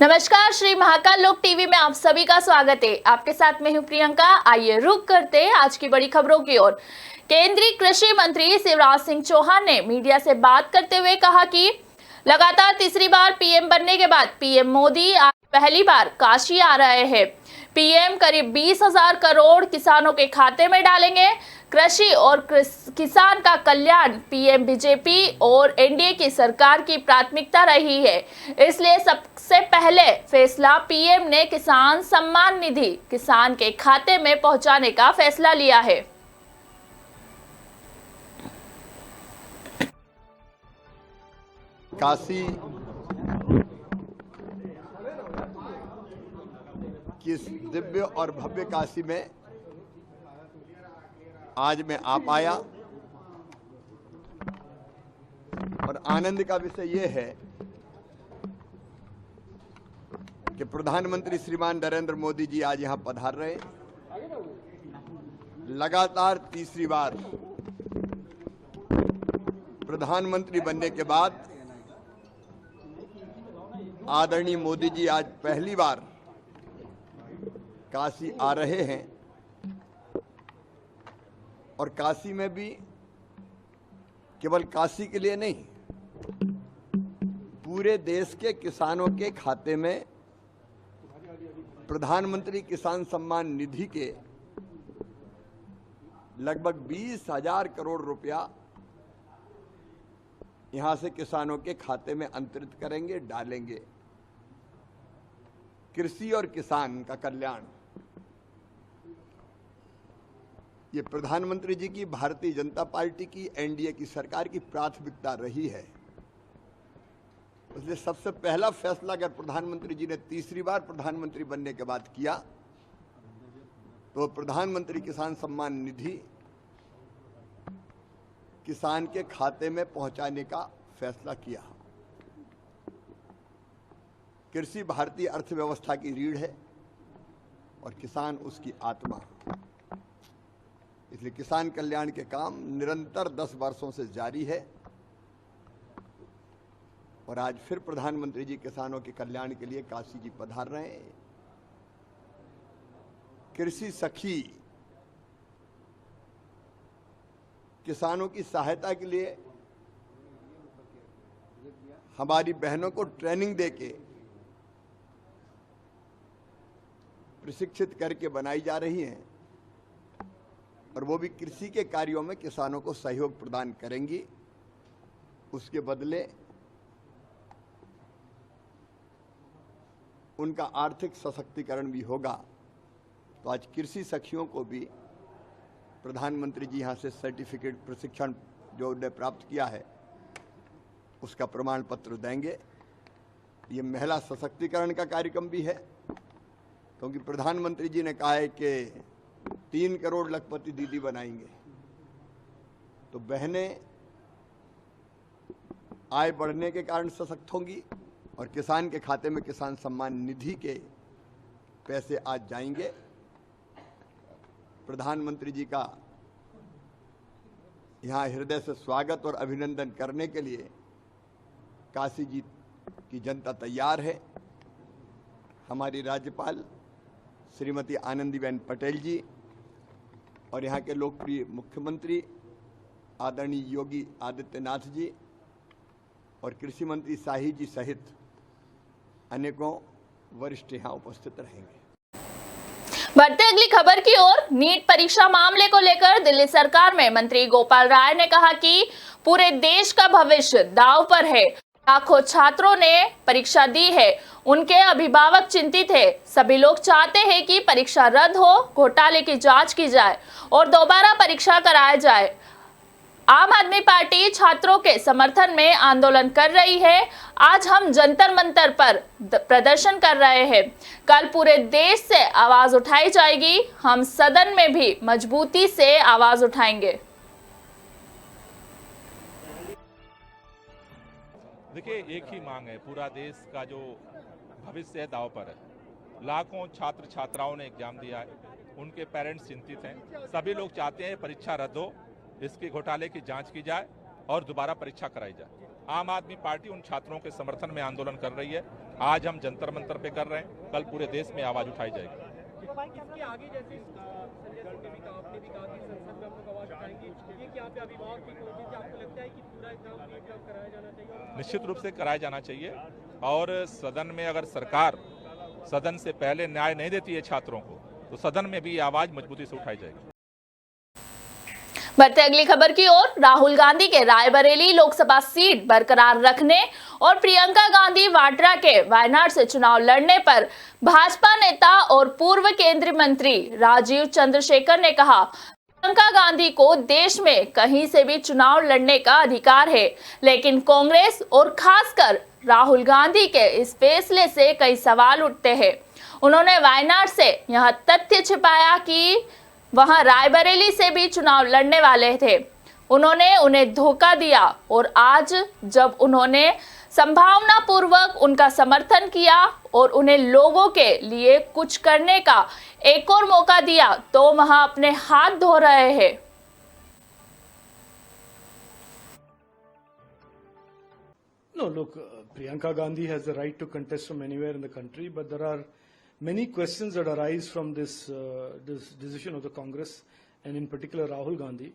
नमस्कार, श्री महाकाल लोक टीवी में आप सभी का स्वागत है। आपके साथ मैं हूं प्रियंका। आइए रुक करते हैं आज की बड़ी खबरों की ओर। केंद्रीय कृषि मंत्री शिवराज सिंह चौहान ने मीडिया से बात करते हुए कहा कि लगातार तीसरी बार पीएम बनने के बाद पीएम मोदी आज पहली बार काशी आ रहे हैं। पीएम करीब 20,000 करोड़ किसानों के खाते में डालेंगे। कृषि और किसान का कल्याण पीएम बीजेपी और एनडीए की सरकार की प्राथमिकता रही है, इसलिए सबसे पहले फैसला पीएम ने किसान सम्मान निधि किसान के खाते में पहुंचाने का फैसला लिया है। काशी की इस दिव्य और भव्य काशी में आज मैं आ पाया और आनंद का विषय यह है कि प्रधानमंत्री श्रीमान नरेंद्र मोदी जी आज यहां पधार रहे हैं। लगातार तीसरी बार प्रधानमंत्री बनने के बाद आदरणीय मोदी जी आज पहली बार काशी आ रहे हैं और काशी में भी केवल काशी के लिए नहीं, पूरे देश के किसानों के खाते में प्रधानमंत्री किसान सम्मान निधि के लगभग 20,000 करोड़ रुपया यहां से किसानों के खाते में अंतरित करेंगे, डालेंगे। कृषि और किसान का कल्याण ये प्रधानमंत्री जी की, भारतीय जनता पार्टी की, एनडीए की सरकार की प्राथमिकता रही है। इसलिए सबसे पहला फैसला अगर प्रधानमंत्री जी ने तीसरी बार प्रधानमंत्री बनने के बाद किया तो प्रधानमंत्री किसान सम्मान निधि किसान के खाते में पहुंचाने का फैसला किया। कृषि भारतीय अर्थव्यवस्था की रीढ़ है और किसान उसकी आत्मा, इसलिए किसान कल्याण के काम निरंतर 10 वर्षों से जारी है और आज फिर प्रधानमंत्री जी किसानों के कल्याण के लिए काशी जी पधार रहे हैं। कृषि सखी किसानों की सहायता के लिए हमारी बहनों को ट्रेनिंग देके प्रशिक्षित करके बनाई जा रही हैं और वो भी कृषि के कार्यों में किसानों को सहयोग प्रदान करेंगी। उसके बदले उनका आर्थिक सशक्तिकरण भी होगा। तो आज कृषि सखियों को भी प्रधानमंत्री जी यहाँ से सर्टिफिकेट प्रशिक्षण जो उन्हें प्राप्त किया है उसका प्रमाण पत्र देंगे। ये महिला सशक्तिकरण का कार्यक्रम भी है, क्योंकि प्रधानमंत्री जी ने कहा है कि 3 करोड़ लखपति दीदी बनाएंगे, तो बहनें आय बढ़ने के कारण सशक्त होंगी और किसान के खाते में किसान सम्मान निधि के पैसे आज जाएंगे। प्रधानमंत्री जी का यहाँ हृदय से स्वागत और अभिनंदन करने के लिए काशी जी की जनता तैयार है। हमारी राज्यपाल श्रीमती आनंदीबेन पटेल जी और यहाँ के लोकप्रिय मुख्यमंत्री आदरणीय योगी आदित्यनाथ जी और कृषि मंत्री शाही जी सहित अनेकों वरिष्ठ यहाँ उपस्थित रहेंगे। बढ़ते अगली खबर की ओर। नीट परीक्षा मामले को लेकर दिल्ली सरकार में मंत्री गोपाल राय ने कहा कि पूरे देश का भविष्य दांव पर है। लाखों छात्रों ने परीक्षा दी है, उनके अभिभावक चिंतित है। सभी लोग चाहते हैं कि परीक्षा रद्द हो, घोटाले की जांच की जाए और दोबारा परीक्षा कराया जाए। आम आदमी पार्टी छात्रों के समर्थन में आंदोलन कर रही है। आज हम जंतर मंतर पर प्रदर्शन कर रहे हैं। कल पूरे देश से आवाज उठाई जाएगी। हम सदन में भी मजबूती से आवाज उठाएंगे। देखिए, एक ही मांग है, पूरा देश का जो भविष्य है दांव पर है। लाखों छात्र छात्राओं ने एग्जाम दिया है, उनके पेरेंट्स चिंतित हैं। सभी लोग चाहते हैं परीक्षा रद्द हो, इसके घोटाले की जांच की जाए और दोबारा परीक्षा कराई जाए। आम आदमी पार्टी उन छात्रों के समर्थन में आंदोलन कर रही है। आज हम जंतर मंतर पे कर रहे हैं, कल पूरे देश में आवाज उठाई जाएगी। इसके आगे जैसे संजय सिंह ने भी कहा, आपने भी कहा कि संसद में हम लोग आवाज उठाएंगे, ये क्या पे अभिभावक की कोशिश है? आपको लगता है कि पूरा एग्जाम कराया जाना चाहिए? निश्चित रूप से कराया जाना चाहिए और सदन में अगर सरकार सदन से पहले न्याय नहीं देती है छात्रों को, तो सदन में भी आवाज मजबूती से उठाई जाएगी। बढ़ते अगली खबर की ओर। राहुल गांधी के रायबरेली लोकसभा सीट बरकरार रखने और प्रियंका गांधी वाड्रा के वायनाड से चुनाव लड़ने पर भाजपा नेता और पूर्व केंद्रीय मंत्री राजीव चंद्रशेखर ने कहा, प्रियंका गांधी को देश में कहीं से भी चुनाव लड़ने का अधिकार है, लेकिन कांग्रेस और खासकर राहुल गांधी के इस फैसले से कई सवाल उठते हैं। उन्होंने वायनाड से यह तथ्य छिपाया कि वहां रायबरेली से भी चुनाव लड़ने वाले थे। उन्होंने उन्हें धोखा दिया और आज जब उन्होंने संभावनापूर्वक उनका समर्थन किया और उन्हें लोगों के लिए कुछ करने का एक और मौका दिया, तो वहां अपने हाथ धो रहे हैं। No, look, Priyanka Gandhi has the right to contest from anywhere in the country, but there are many questions that arise from this decision of the Congress, and in particular Rahul Gandhi.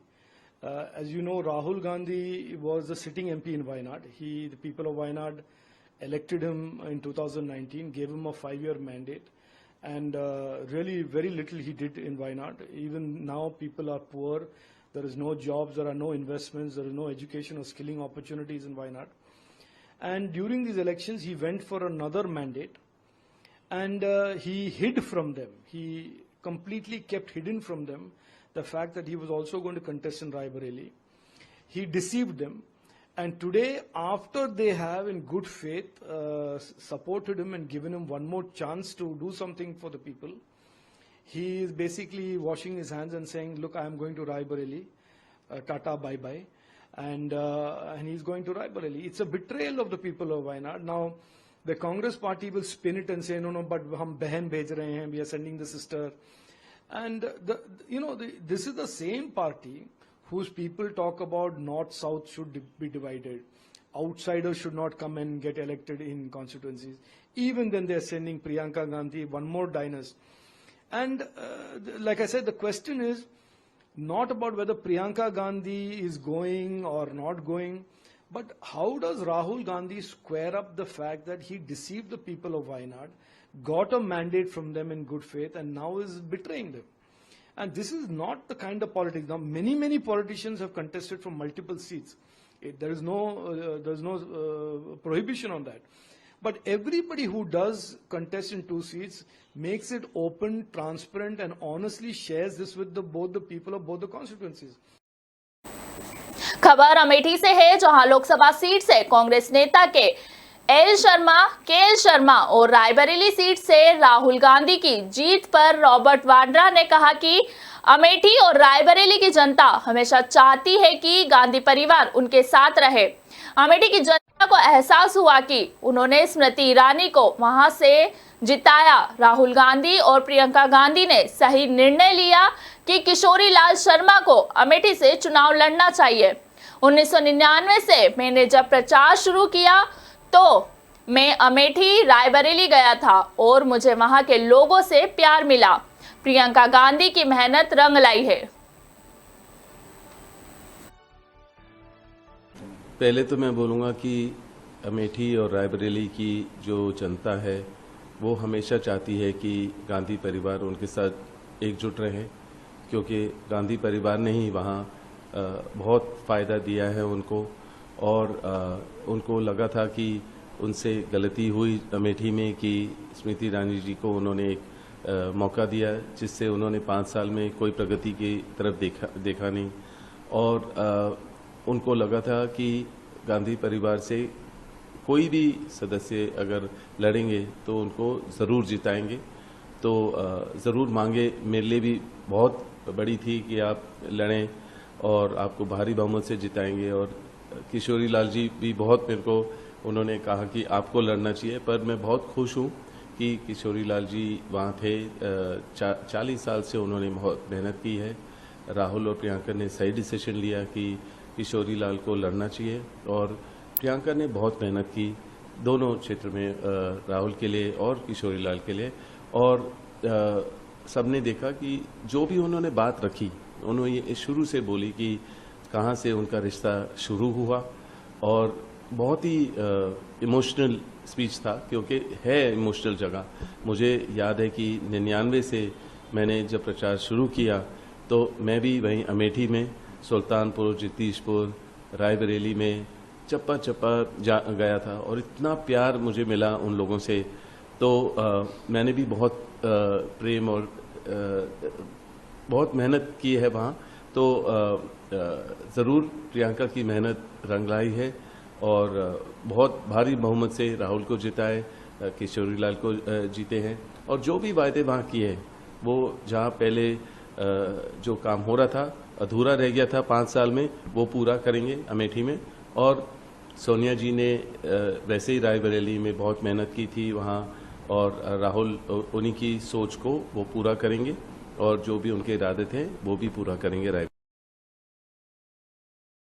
As you know, Rahul Gandhi was the sitting MP in Wayanad. The people of Wayanad elected him in 2019, gave him a 5-year mandate, and really very little he did in Wayanad. Even now, people are poor. There is no jobs, there are no investments, there is no education or skilling opportunities in Wayanad. And during these elections, he went for another mandate, and he hid from them. He completely kept hidden from them the fact that he was also going to contest in Raebareli. He deceived them, and today, after they have in good faith supported him and given him one more chance to do something for the people, he is basically washing his hands and saying, look, I am going to Raebareli, tata, bye-bye. And he's going to Raebareli. It's a betrayal of the people of Wayanad. Now, the Congress party will spin it and say, no, but hum behan bhej rahe hain, we are sending the sister. And, this is the same party whose people talk about North-South should be divided. Outsiders should not come and get elected in constituencies. Even then, they are sending Priyanka Gandhi, one more dynast. And like I said, the question is, not about whether Priyanka Gandhi is going or not going, but how does Rahul Gandhi square up the fact that he deceived the people of Wayanad, got a mandate from them in good faith, and now is betraying them? And this is not the kind of politics. Now, many politicians have contested from multiple seats. There is no prohibition on that. But everybody who does contest in 2 seats makes it open, transparent, and honestly shares this with both the people of both the constituencies. खबर अमेठी से है, जहां Lok Sabha seat से कांग्रेस नेता के के L Sharma और Raebareli seat से राहुल गांधी की जीत पर रॉबर्ट वाड्रा ने कहा कि अमेठी और रायबरेली की जनता हमेशा चाहती है कि गांधी परिवार उनके साथ रहे। अमेठी की जनता को एहसास हुआ कि उन्होंने स्मृति ईरानी को वहां से जिताया। राहुल गांधी और प्रियंका गांधी ने सही निर्णय लिया कि किशोरी लाल शर्मा को अमेठी से चुनाव लड़ना चाहिए। 1999 से मैंने जब प्रचार शुरू किया तो मैं अमेठी रायबरेली गया था और मुझे वहां के लोगों से प्यार मिला। प्रियंका गांधी की मेहनत रंग लाई है। पहले तो मैं बोलूँगा कि अमेठी और रायबरेली की जो जनता है वो हमेशा चाहती है कि गांधी परिवार उनके साथ एकजुट रहे, क्योंकि गांधी परिवार ने ही वहाँ बहुत फ़ायदा दिया है उनको, और उनको लगा था कि उनसे गलती हुई अमेठी में कि स्मृति ईरानी जी को उन्होंने एक मौका दिया जिससे उन्होंने 5 साल में कोई प्रगति की तरफ देखा नहीं, और उनको लगा था कि गांधी परिवार से कोई भी सदस्य अगर लड़ेंगे तो उनको ज़रूर जिताएंगे। तो ज़रूर मांगे मेरे लिए भी बहुत बड़ी थी कि आप लड़ें और आपको भारी बहुमत से जिताएंगे, और किशोरी लाल जी भी बहुत मेरे को उन्होंने कहा कि आपको लड़ना चाहिए। पर मैं बहुत खुश हूँ कि किशोरी लाल जी वहाँ थे। 40 साल से उन्होंने बहुत मेहनत की है। राहुल और प्रियंका ने सही डिसीजन लिया कि किशोरी लाल को लड़ना चाहिए, और प्रियंका ने बहुत मेहनत की दोनों क्षेत्र में, राहुल के लिए और किशोरी लाल के लिए, और सबने देखा कि जो भी उन्होंने बात रखी, उन्होंने ये शुरू से बोली कि कहाँ से उनका रिश्ता शुरू हुआ, और बहुत ही इमोशनल स्पीच था, क्योंकि है इमोशनल जगह। मुझे याद है कि 99 से मैंने जब प्रचार शुरू किया तो मैं भी वहीं अमेठी में, सुल्तानपुर, जगदीशपुर, रायबरेली में चप्पा चप्पा गया था, और इतना प्यार मुझे मिला उन लोगों से। तो मैंने भी बहुत प्रेम और बहुत मेहनत की है वहाँ। तो ज़रूर प्रियंका की मेहनत रंग लाई है, और बहुत भारी बहुमत से राहुल को जिताए, किशोरी लाल को जीते हैं, और जो भी वायदे वहाँ किए वो जहाँ पहले जो काम हो रहा था, अधूरा रह गया था 5 साल में, वो पूरा करेंगे अमेठी में। और सोनिया जी ने वैसे ही रायबरेली में बहुत मेहनत की थी वहाँ, और राहुल उन्हीं की सोच को वो पूरा करेंगे, और जो भी उनके इरादे थे वो भी पूरा करेंगे।